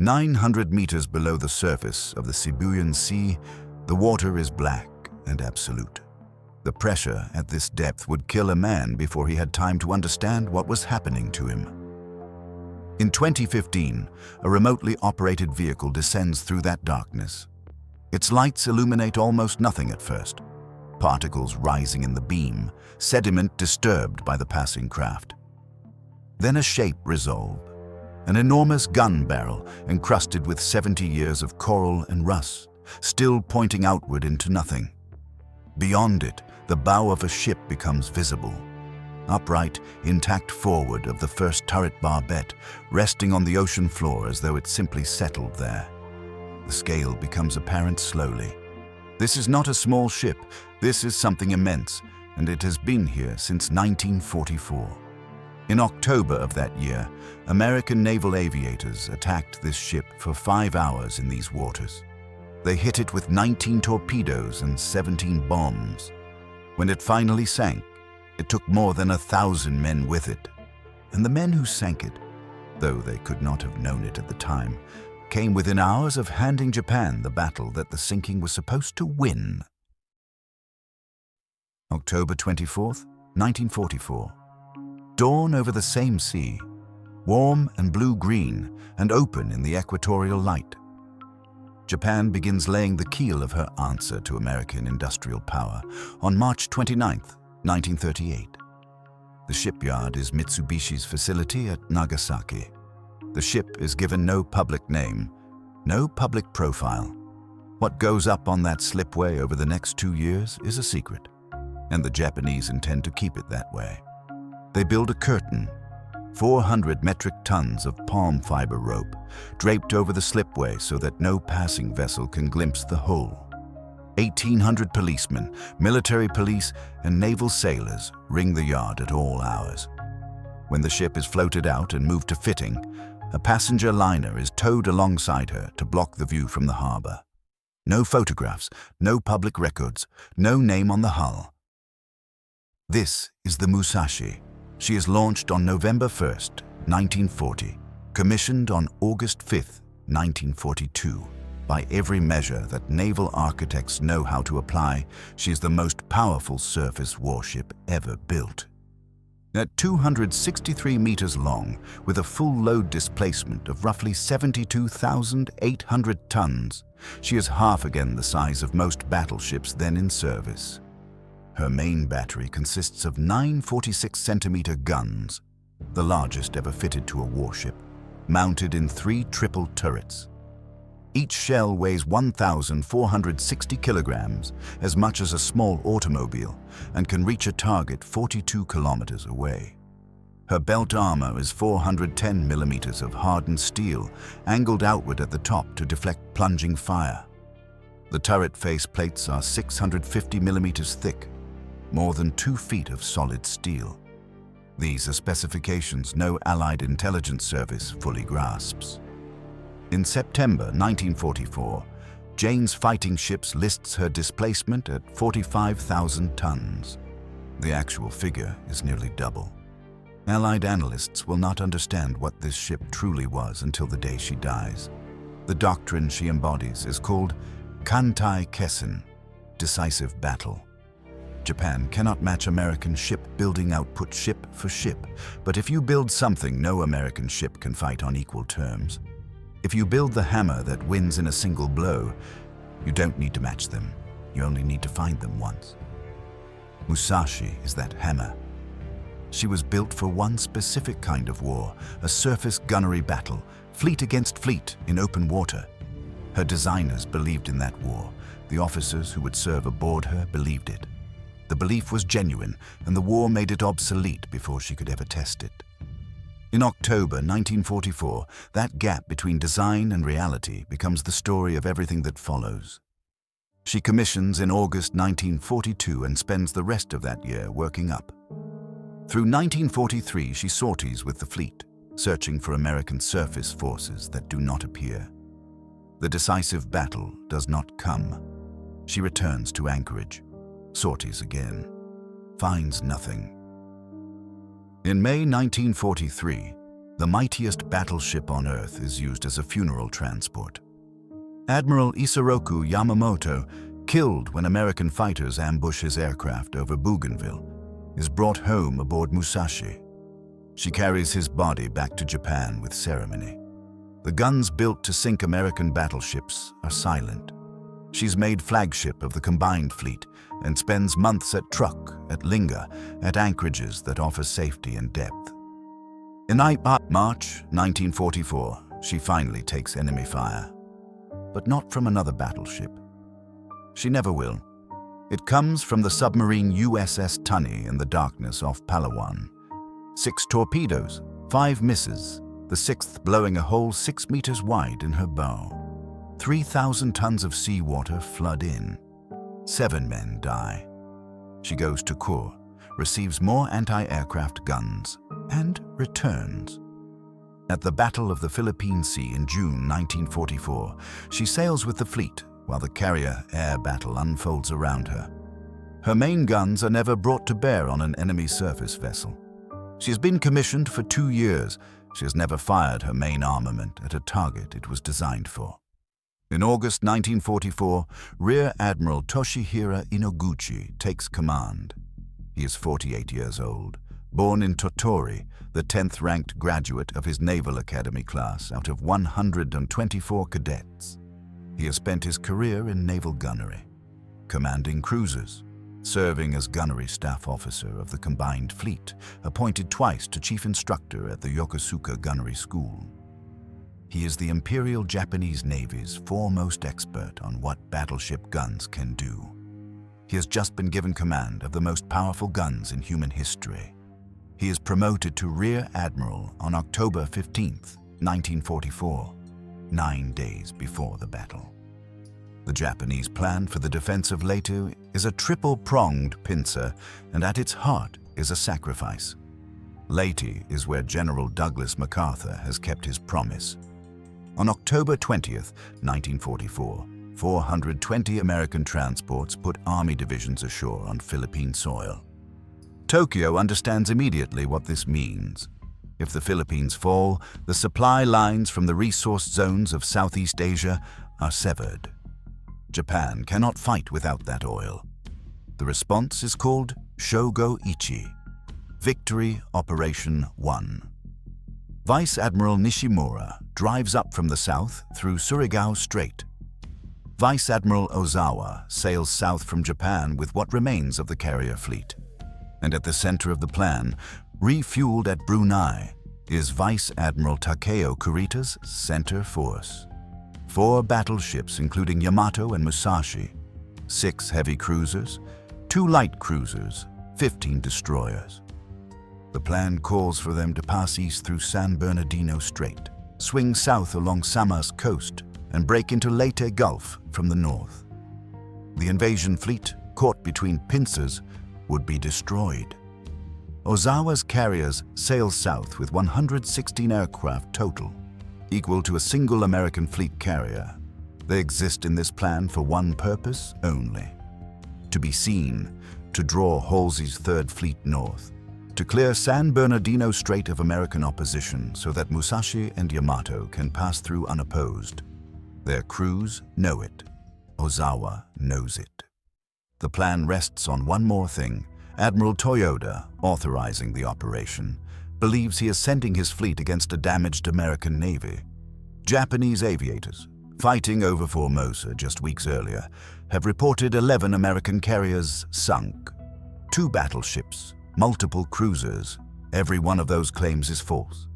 900 meters below the surface of the Sibuyan Sea, the water is black and absolute. The pressure at this depth would kill a man before he had time to understand what was happening to him. In 2015, a remotely operated vehicle descends through that darkness. Its lights illuminate almost nothing at first. Particles rising in the beam, sediment disturbed by the passing craft. Then a shape resolved, an enormous gun barrel encrusted with 70 years of coral and rust, still pointing outward into nothing. Beyond it, the bow of a ship becomes visible. Upright, intact forward of the first turret barbette, resting on the ocean floor as though it simply settled there. The scale becomes apparent slowly. This is not a small ship, this is something immense, and it has been here since 1944. In October of that year, American naval aviators attacked this ship for 5 hours in these waters. They hit it with 19 torpedoes and 17 bombs. When it finally sank, it took more than 1,000 men with it. And the men who sank it, though they could not have known it at the time, came within hours of handing Japan the battle that the sinking was supposed to win. October 24th, 1944. Dawn over the same sea, warm and blue-green and open in the equatorial light. Japan begins laying the keel of her answer to American industrial power on March 29th, 1938. The shipyard is Mitsubishi's facility at Nagasaki. The ship is given no public name, no public profile. What goes up on that slipway over the next 2 years is a secret, and the Japanese intend to keep it that way. They build a curtain, 400 metric tons of palm fiber rope, draped over the slipway so that no passing vessel can glimpse the hull. 1,800 policemen, military police, and naval sailors ring the yard at all hours. When the ship is floated out and moved to fitting, a passenger liner is towed alongside her to block the view from the harbor. No photographs, no public records, no name on the hull. This is the Musashi. She is launched on November 1st, 1940, commissioned on August 5th, 1942. By every measure that naval architects know how to apply, she is the most powerful surface warship ever built. At 263 meters long, with a full load displacement of roughly 72,800 tons, she is half again the size of most battleships then in service. Her main battery consists of 9 46-centimeter guns, the largest ever fitted to a warship, mounted in 3 triple turrets. Each shell weighs 1,460 kilograms, as much as a small automobile, and can reach a target 42 kilometers away. Her belt armor is 410 millimeters of hardened steel, angled outward at the top to deflect plunging fire. The turret face plates are 650 millimeters thick, more than 2 feet of solid steel. These are specifications no Allied intelligence service fully grasps. In September 1944, Jane's fighting ships lists her displacement at 45,000 tons. The actual figure is nearly double. Allied analysts will not understand what this ship truly was until the day she dies. The doctrine she embodies is called Kantai Kessen, decisive battle. Japan cannot match American shipbuilding output ship for ship, but if you build something no American ship can fight on equal terms. If you build the hammer that wins in a single blow, you don't need to match them. You only need to find them once. Musashi is that hammer. She was built for one specific kind of war, a surface gunnery battle, fleet against fleet in open water. Her designers believed in that war. The officers who would serve aboard her believed it. The belief was genuine, and the war made it obsolete before she could ever test it. In October 1944, that gap between design and reality becomes the story of everything that follows. She commissions in August 1942 and spends the rest of that year working up. Through 1943, she sorties with the fleet, searching for American surface forces that do not appear. The decisive battle does not come. She returns to Anchorage, sorties again, finds nothing. In May 1943, The mightiest battleship on Earth is used as a funeral transport. Admiral Isoroku Yamamoto, killed when American fighters ambush his aircraft over Bougainville, is brought home aboard Musashi. She carries his body back to Japan with ceremony. The guns built to sink American battleships are silent. She's made flagship of the combined fleet and spends months at Truk, at Linga, at anchorages that offer safety and depth. In March 1944, she finally takes enemy fire. But not from another battleship. She never will. It comes from the submarine USS Tunney in the darkness off Palawan. 6 torpedoes, 5 misses, the 6th blowing a hole 6 meters wide in her bow. 3,000 tons of seawater flood in. 7 men die. She goes to Kure, receives more anti-aircraft guns, and returns. At the Battle of the Philippine Sea in June 1944, she sails with the fleet while the carrier air battle unfolds around her. Her main guns are never brought to bear on an enemy surface vessel. She has been commissioned for 2 years. She has never fired her main armament at a target it was designed for. In August 1944, Rear Admiral Toshihira Inoguchi takes command. He is 48 years old, born in Tottori, the 10th-ranked graduate of his Naval Academy class out of 124 cadets. He has spent his career in naval gunnery, commanding cruisers, serving as gunnery staff officer of the combined fleet, appointed twice to chief instructor at the Yokosuka Gunnery School. He is the Imperial Japanese Navy's foremost expert on what battleship guns can do. He has just been given command of the most powerful guns in human history. He is promoted to Rear Admiral on October 15, 1944, 9 days before the battle. The Japanese plan for the defense of Leyte is a triple-pronged pincer, and at its heart is a sacrifice. Leyte is where General Douglas MacArthur has kept his promise. On October 20, 1944, 420 American transports put Army divisions ashore on Philippine soil. Tokyo understands immediately what this means. If the Philippines fall, the supply lines from the resource zones of Southeast Asia are severed. Japan cannot fight without that oil. The response is called Shogo Ichi, Victory Operation 1. Vice Admiral Nishimura drives up from the south through Surigao Strait. Vice Admiral Ozawa sails south from Japan with what remains of the carrier fleet. And at the center of the plan, refueled at Brunei, is Vice Admiral Takeo Kurita's center force. 4 battleships including Yamato and Musashi, 6 heavy cruisers, 2 light cruisers, 15 destroyers. The plan calls for them to pass east through San Bernardino Strait, swing south along Samar's coast, and break into Leyte Gulf from the north. The invasion fleet, caught between pincers, would be destroyed. Ozawa's carriers sail south with 116 aircraft total, equal to a single American fleet carrier. They exist in this plan for one purpose only: to be seen, to draw Halsey's Third Fleet north, to clear San Bernardino Strait of American opposition so that Musashi and Yamato can pass through unopposed. Their crews know it. Ozawa knows it. The plan rests on one more thing. Admiral Toyoda, authorizing the operation, believes he is sending his fleet against a damaged American Navy. Japanese aviators, fighting over Formosa just weeks earlier, have reported 11 American carriers sunk. 2 battleships, multiple cruisers. Every one of those claims is false.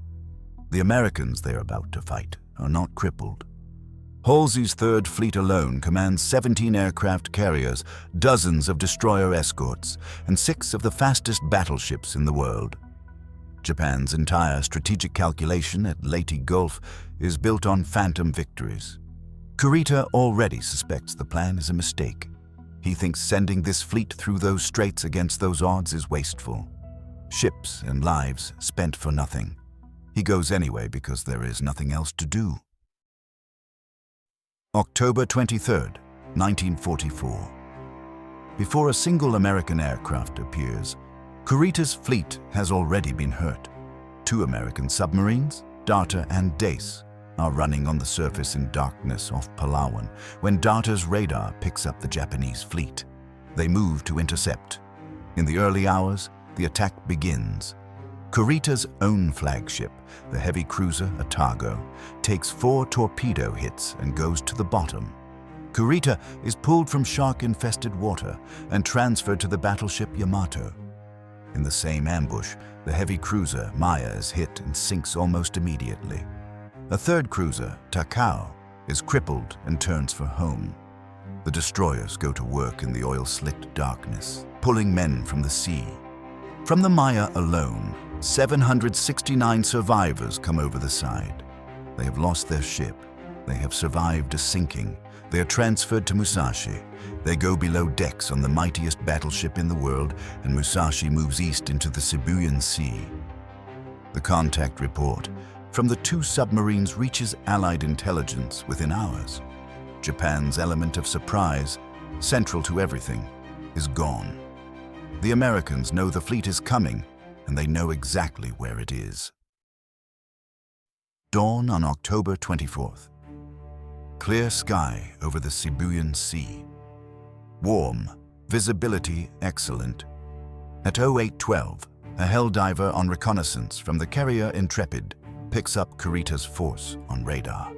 The Americans they're about to fight are not crippled. Halsey's Third Fleet alone commands 17 aircraft carriers, dozens of destroyer escorts, and 6 of the fastest battleships in the world. Japan's entire strategic calculation at Leyte Gulf is built on phantom victories. Kurita already suspects the plan is a mistake. He thinks sending this fleet through those straits against those odds is wasteful. Ships and lives spent for nothing. He goes anyway because there is nothing else to do. October 23, 1944. Before a single American aircraft appears, Kurita's fleet has already been hurt. Two American submarines, Darter and Dace, are running on the surface in darkness off Palawan when Darter's radar picks up the Japanese fleet. They move to intercept. In the early hours, the attack begins. Kurita's own flagship, the heavy cruiser Atago, takes 4 torpedo hits and goes to the bottom. Kurita is pulled from shark-infested water and transferred to the battleship Yamato. In the same ambush, the heavy cruiser Maya is hit and sinks almost immediately. A third cruiser, Takao, is crippled and turns for home. The destroyers go to work in the oil-slicked darkness, pulling men from the sea. From the Maya alone, 769 survivors come over the side. They have lost their ship. They have survived a sinking. They are transferred to Musashi. They go below decks on the mightiest battleship in the world, and Musashi moves east into the Sibuyan Sea. The contact report from the 2 submarines reaches Allied intelligence within hours. Japan's element of surprise, central to everything, is gone. The Americans know the fleet is coming, and they know exactly where it is. Dawn on October 24th. Clear sky over the Sibuyan Sea. Warm, visibility excellent. At 08:12, a helldiver on reconnaissance from the carrier Intrepid picks up Kurita's force on radar.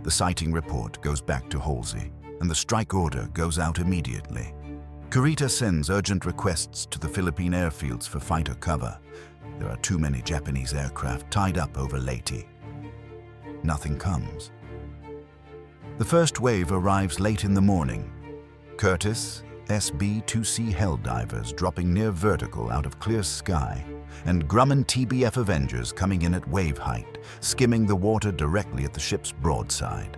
The sighting report goes back to Halsey, and the strike order goes out immediately. Kurita sends urgent requests to the Philippine airfields for fighter cover. There are too many Japanese aircraft tied up over Leyte. Nothing comes. The first wave arrives late in the morning. Curtiss, SB-2C Helldivers dropping near vertical out of clear sky, and Grumman TBF Avengers coming in at wave height, skimming the water directly at the ship's broadside.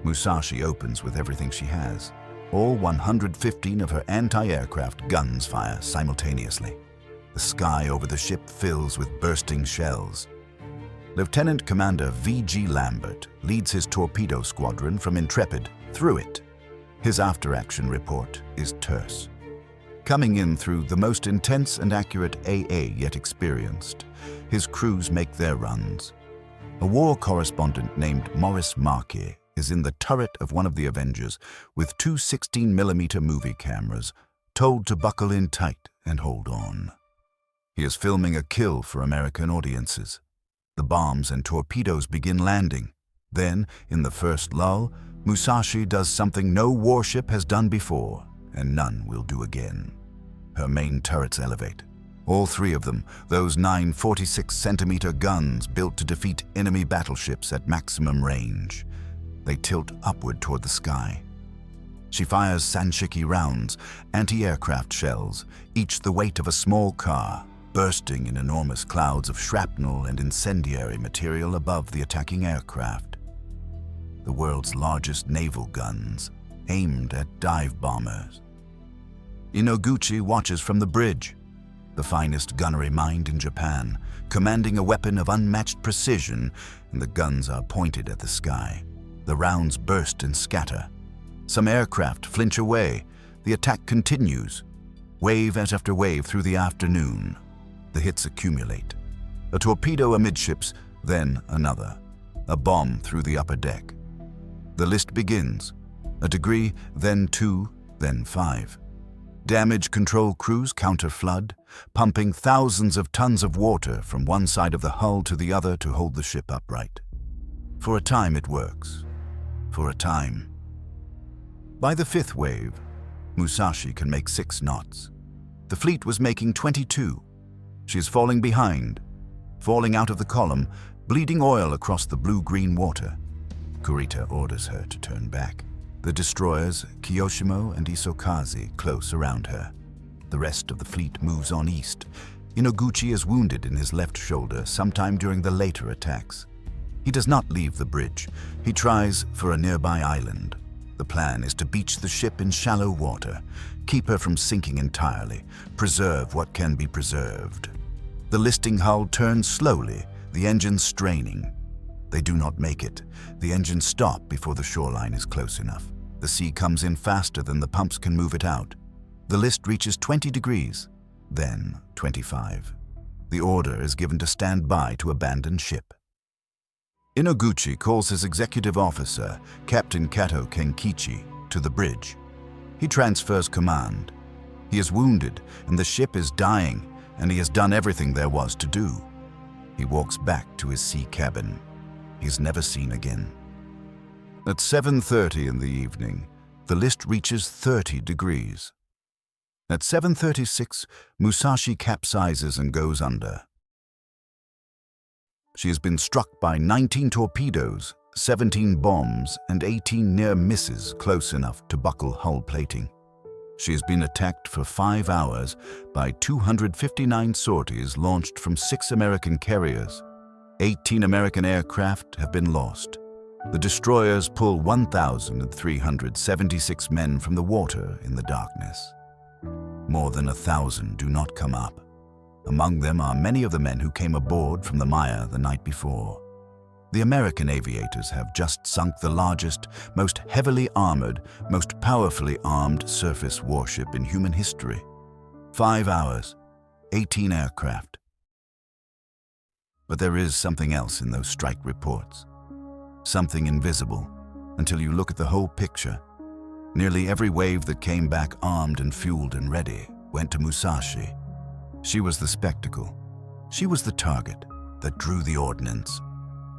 Musashi opens with everything she has. All 115 of her anti-aircraft guns fire simultaneously. The sky over the ship fills with bursting shells. Lieutenant Commander V.G. Lambert leads his torpedo squadron from Intrepid through it. His after-action report is terse. Coming in through the most intense and accurate AA yet experienced, his crews make their runs. A war correspondent named Maurice Marquis is in the turret of one of the Avengers with 2 16mm movie cameras, told to buckle in tight and hold on. He is filming a kill for American audiences. The bombs and torpedoes begin landing. Then, in the first lull, Musashi does something no warship has done before, and none will do again. Her main turrets elevate. All 3 of them, those 9 46-centimeter guns built to defeat enemy battleships at maximum range. They tilt upward toward the sky. She fires Sanshiki rounds, anti-aircraft shells, each the weight of a small car, bursting in enormous clouds of shrapnel and incendiary material above the attacking aircraft. The world's largest naval guns, aimed at dive bombers. Inoguchi watches from the bridge, the finest gunnery mind in Japan, commanding a weapon of unmatched precision, and the guns are pointed at the sky. The rounds burst and scatter. Some aircraft flinch away. The attack continues, wave after wave through the afternoon. The hits accumulate. A torpedo amidships, then another. A bomb through the upper deck. The list begins. A degree, then 2, then 5. Damage control crews counter flood, pumping thousands of tons of water from one side of the hull to the other to hold the ship upright. For a time it works. For a time. By the 5th wave, Musashi can make 6 knots. The fleet was making 22. She is falling behind, falling out of the column, bleeding oil across the blue-green water. Kurita orders her to turn back. The destroyers, Kiyoshimo and Isokaze, close around her. The rest of the fleet moves on east. Inoguchi is wounded in his left shoulder sometime during the later attacks. He does not leave the bridge. He tries for a nearby island. The plan is to beach the ship in shallow water, keep her from sinking entirely, preserve what can be preserved. The listing hull turns slowly, the engines straining. They do not make it. The engines stop before the shoreline is close enough. The sea comes in faster than the pumps can move it out. The list reaches 20 degrees, then 25. The order is given to stand by to abandon ship. Inoguchi calls his executive officer, Captain Kato Kenkichi, to the bridge. He transfers command. He is wounded and the ship is dying, and he has done everything there was to do. He walks back to his sea cabin. He is never seen again. At 7:30 in the evening, the list reaches 30 degrees. At 7:36, Musashi capsizes and goes under. She has been struck by 19 torpedoes, 17 bombs, and 18 near misses close enough to buckle hull plating. She has been attacked for 5 hours by 259 sorties launched from 6 American carriers. 18 American aircraft have been lost. The destroyers pull 1,376 men from the water in the darkness. More than 1,000 do not come up. Among them are many of the men who came aboard from the Maya the night before. The American aviators have just sunk the largest, most heavily armored, most powerfully armed surface warship in human history. 5 hours, 18 aircraft. But there is something else in those strike reports. Something invisible until you look at the whole picture. Nearly every wave that came back armed and fueled and ready went to Musashi. She was the spectacle. She was the target that drew the ordnance.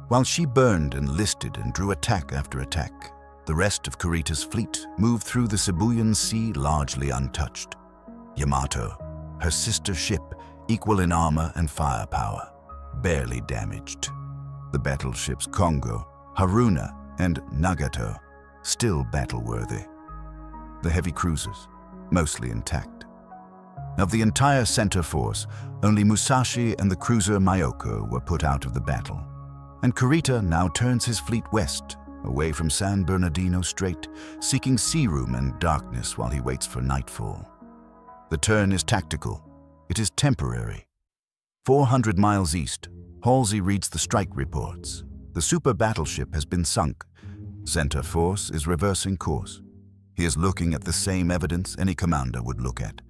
While she burned and listed and drew attack after attack, the rest of Kurita's fleet moved through the Sibuyan Sea largely untouched. Yamato, her sister ship, equal in armor and firepower, barely damaged. The battleships Kongo, Haruna, and Nagato, still battle-worthy. The heavy cruisers, mostly intact. Of the entire center force, only Musashi and the cruiser Myoko were put out of the battle. And Kurita now turns his fleet west, away from San Bernardino Strait, seeking sea room and darkness while he waits for nightfall. The turn is tactical. It is temporary. 400 miles east, Halsey reads the strike reports. The super battleship has been sunk. Center force is reversing course. He is looking at the same evidence any commander would look at.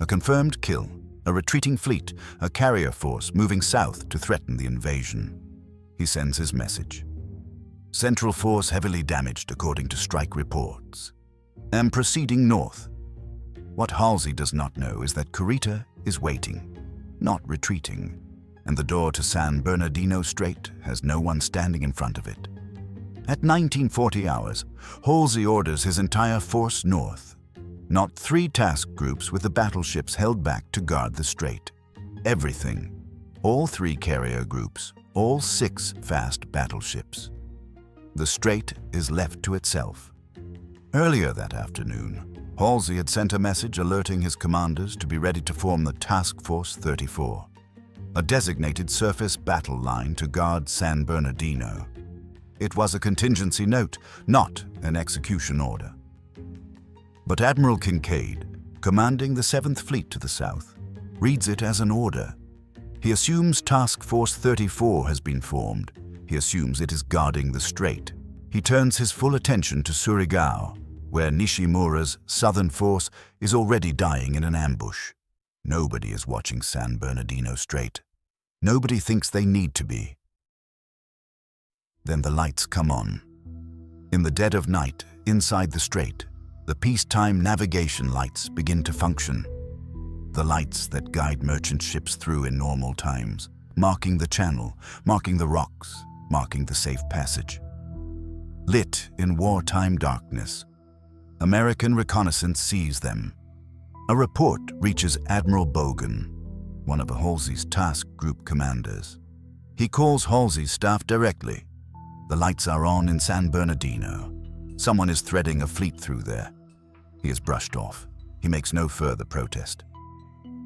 A confirmed kill, a retreating fleet, a carrier force moving south to threaten the invasion. He sends his message. Central force heavily damaged according to strike reports. Am proceeding north. What Halsey does not know is that Kurita is waiting, not retreating, and the door to San Bernardino Strait has no one standing in front of it. At 1940 hours, Halsey orders his entire force north. Not 3 task groups with the battleships held back to guard the strait. Everything. All 3 carrier groups, all 6 fast battleships. The strait is left to itself. Earlier that afternoon, Halsey had sent a message alerting his commanders to be ready to form the Task Force 34, a designated surface battle line to guard San Bernardino. It was a contingency note, not an execution order. But Admiral Kincaid, commanding the 7th Fleet to the south, reads it as an order. He assumes Task Force 34 has been formed. He assumes it is guarding the strait. He turns his full attention to Surigao, where Nishimura's southern force is already dying in an ambush. Nobody is watching San Bernardino Strait. Nobody thinks they need to be. Then the lights come on. In the dead of night, inside the strait, the peacetime navigation lights begin to function. The lights that guide merchant ships through in normal times, marking the channel, marking the rocks, marking the safe passage. Lit in wartime darkness, American reconnaissance sees them. A report reaches Admiral Bogan, one of Halsey's task group commanders. He calls Halsey's staff directly. The lights are on in San Bernardino. Someone is threading a fleet through there. He is brushed off. He makes no further protest.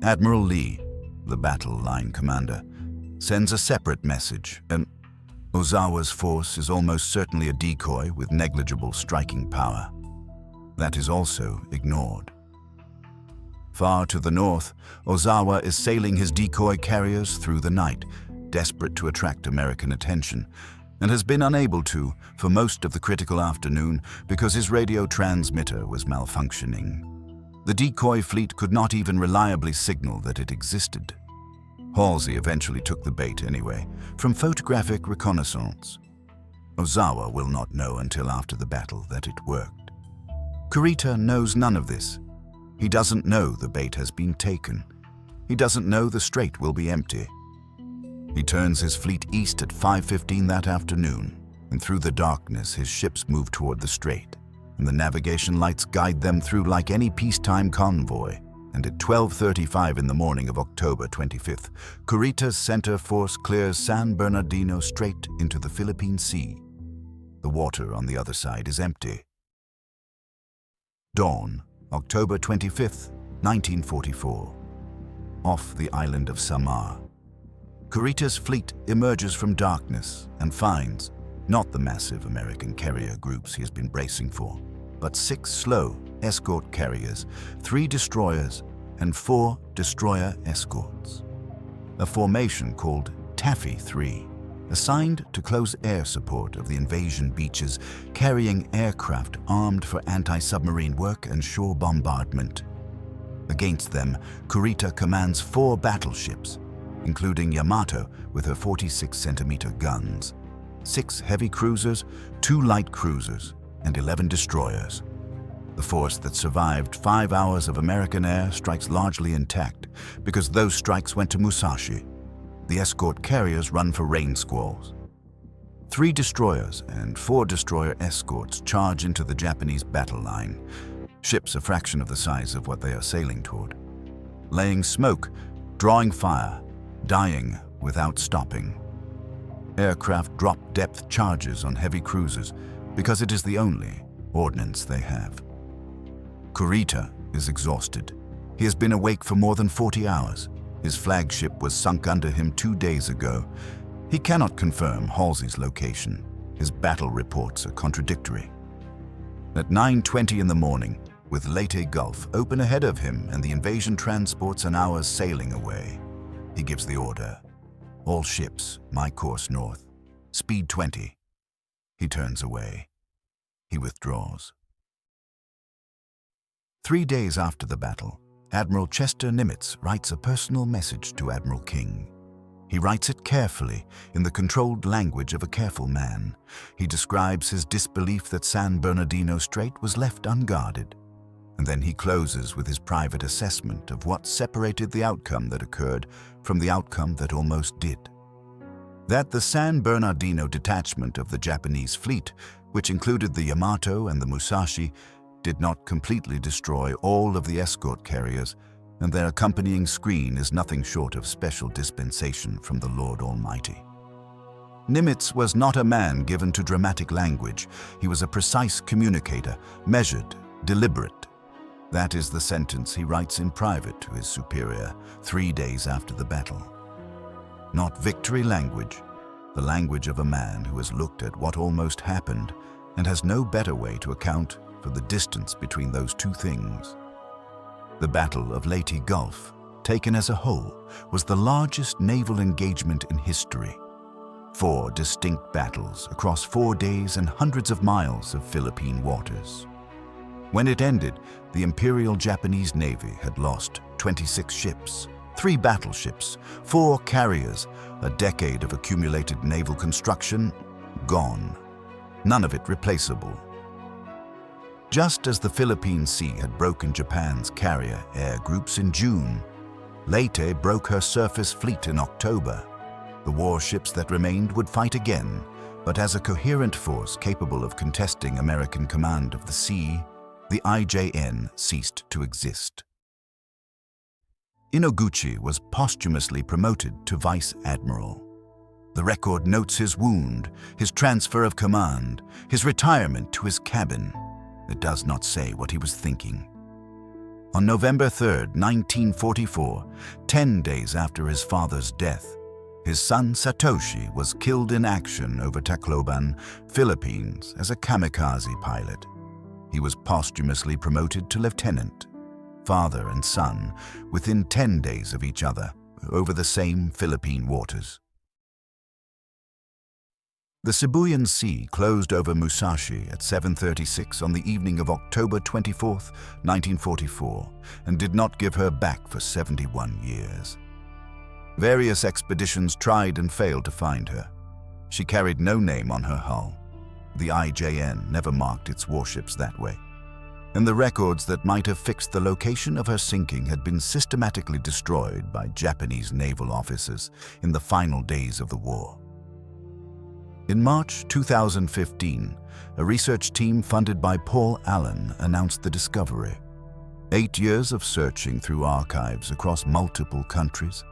Admiral Lee, the battle line commander, sends a separate message, and Ozawa's force is almost certainly a decoy with negligible striking power. That is also ignored. Far to the north, Ozawa is sailing his decoy carriers through the night, desperate to attract American attention, and has been unable to for most of the critical afternoon because his radio transmitter was malfunctioning. The decoy fleet could not even reliably signal that it existed. Halsey eventually took the bait anyway, from photographic reconnaissance. Ozawa will not know until after the battle that it worked. Kurita knows none of this. He doesn't know the bait has been taken. He doesn't know the strait will be empty. He turns his fleet east at 5:15 that afternoon, and through the darkness his ships move toward the strait, and the navigation lights guide them through like any peacetime convoy. And at 12:35 in the morning of October 25th, Kurita's center force clears San Bernardino Strait into the Philippine Sea. The water on the other side is empty. Dawn, October 25th, 1944. Off the island of Samar. Kurita's fleet emerges from darkness and finds not the massive American carrier groups he has been bracing for, but 6 slow escort carriers, 3 destroyers, and 4 destroyer escorts. A formation called Taffy 3, assigned to close air support of the invasion beaches, carrying aircraft armed for anti-submarine work and shore bombardment. Against them, Kurita commands 4 battleships, including Yamato with her 46-centimeter guns, 6 heavy cruisers, 2 light cruisers, and 11 destroyers. The force that survived 5 hours of American air strikes largely intact because those strikes went to Musashi. The escort carriers run for rain squalls. 3 destroyers and 4 destroyer escorts charge into the Japanese battle line, ships a fraction of the size of what they are sailing toward, laying smoke, drawing fire, dying without stopping. Aircraft drop depth charges on heavy cruisers because it is the only ordnance they have. Kurita is exhausted. He has been awake for more than 40 hours. His flagship was sunk under him 2 days ago. He cannot confirm Halsey's location. His battle reports are contradictory. At 9:20 in the morning, with Leyte Gulf open ahead of him and the invasion transports an hour's sailing away, he gives the order. All ships, my course north. Speed 20. He turns away. He withdraws. 3 days after the battle, Admiral Chester Nimitz writes a personal message to Admiral King. He writes it carefully, in the controlled language of a careful man. He describes his disbelief that San Bernardino Strait was left unguarded. And then he closes with his private assessment of what separated the outcome that occurred from the outcome that almost did. That the San Bernardino detachment of the Japanese fleet, which included the Yamato and the Musashi, did not completely destroy all of the escort carriers, and their accompanying screen is nothing short of special dispensation from the Lord Almighty. Nimitz was not a man given to dramatic language. He was a precise communicator, measured, deliberate. That is the sentence he writes in private to his superior 3 days after the battle. Not victory language, the language of a man who has looked at what almost happened and has no better way to account for the distance between those two things. The Battle of Leyte Gulf, taken as a whole, was the largest naval engagement in history. 4 distinct battles across 4 days and hundreds of miles of Philippine waters. When it ended, the Imperial Japanese Navy had lost 26 ships, 3 battleships, 4 carriers, a decade of accumulated naval construction, gone. None of it replaceable. Just as the Philippine Sea had broken Japan's carrier air groups in June, Leyte broke her surface fleet in October. The warships that remained would fight again, but as a coherent force capable of contesting American command of the sea, the IJN ceased to exist. Inoguchi was posthumously promoted to Vice Admiral. The record notes his wound, his transfer of command, his retirement to his cabin. It does not say what he was thinking. On November 3, 1944, 10 days after his father's death, his son Satoshi was killed in action over Tacloban, Philippines, as a kamikaze pilot. He was posthumously promoted to lieutenant. Father and son, within 10 days of each other, over the same Philippine waters. The Sibuyan Sea closed over Musashi at 7:36 on the evening of October 24, 1944, and did not give her back for 71 years. Various expeditions tried and failed to find her. She carried no name on her hull. The IJN never marked its warships that way. And the records that might have fixed the location of her sinking had been systematically destroyed by Japanese naval officers in the final days of the war. In March 2015, a research team funded by Paul Allen announced the discovery. 8 years of searching through archives across multiple countries,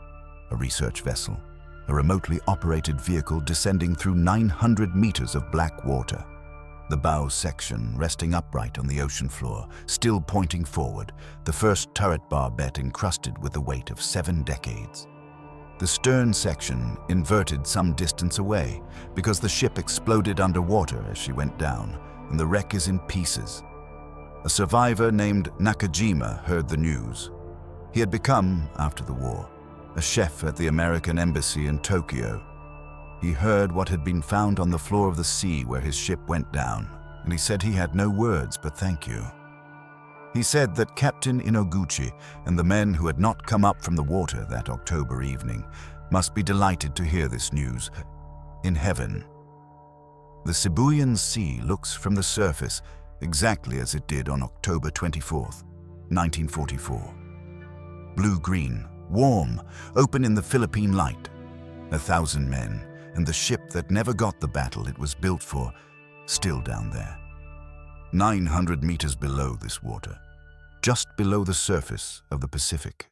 a research vessel, a remotely operated vehicle descending through 900 meters of black water. The bow section resting upright on the ocean floor, still pointing forward, the first turret barbette encrusted with the weight of 7 decades. The stern section inverted some distance away because the ship exploded underwater as she went down, and the wreck is in pieces. A survivor named Nakajima heard the news. He had become, after the war, a chef at the American embassy in Tokyo. He heard what had been found on the floor of the sea where his ship went down, and he said he had no words but thank you. He said that Captain Inoguchi and the men who had not come up from the water that October evening must be delighted to hear this news. In heaven, the Sibuyan Sea looks from the surface exactly as it did on October 24th, 1944. Blue-green, warm, open in the Philippine light. 1,000 men, and the ship that never got the battle it was built for, still down there. 900 meters below this water, just below the surface of the Pacific.